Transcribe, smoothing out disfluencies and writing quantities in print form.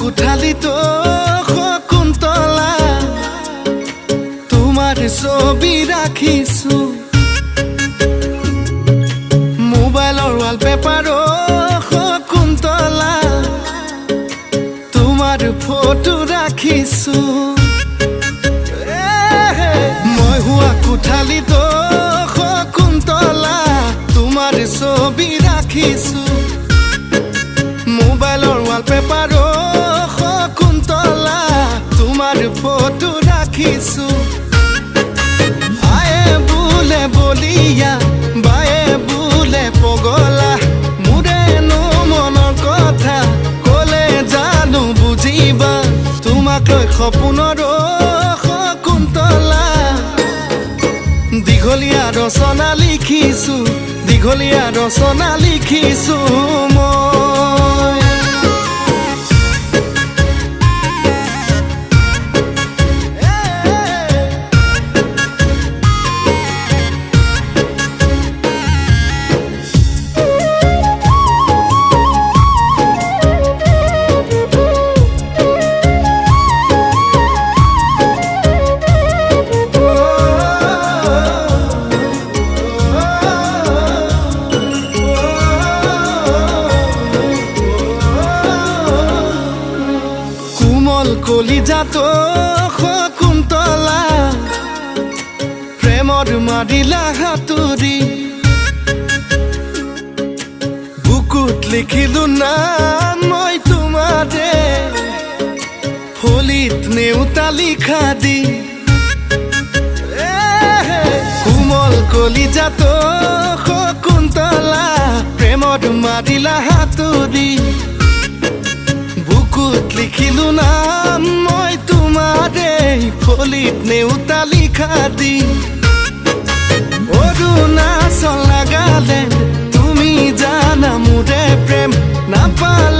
কোঠালিতো শকুন্তলা তোমাৰ ছবি ৰাখিছো মোবাইলৰ ৱালপেপাৰো শকুন্তলা তোমাৰ ফটো ৰাখিছো মই হোৱা কোঠালিতো শকুন্তলা তোমাৰ ছবি ৰাখিছো মোবাইলৰ ৱালপেপাৰো শকুন্তলা তোমাৰ ফটো ৰাখিছো আয়ে বোলে বলিয়া বায়ে বোলে পগলা মোৰেনো মনৰ কথা ক'লে জানো বুজিবা তোমাক লৈ সপোনৰো শকুন্তলা দীঘলীয়া ৰচনা লিখিছো দীঘলীয়া ৰচনা লিখিছো মই কলিজাতো শকুন্তলা প্ৰেমৰ মাৰিলা হাতুৰি বুকুত লিখিলো নাম মই তোমাৰে ফলিত নেউতা লিখা দি কোমল কলিজাতো শকুন্তলা প্ৰেমৰ মাৰিলা হাতুৰি বুকুত লিখিলো নাম মই তোমাৰে ফলিত নেউতা লিখা দি অৰুণাচল নাগালেণ্ড তুমি জানা মোৰে প্ৰেম নাপালে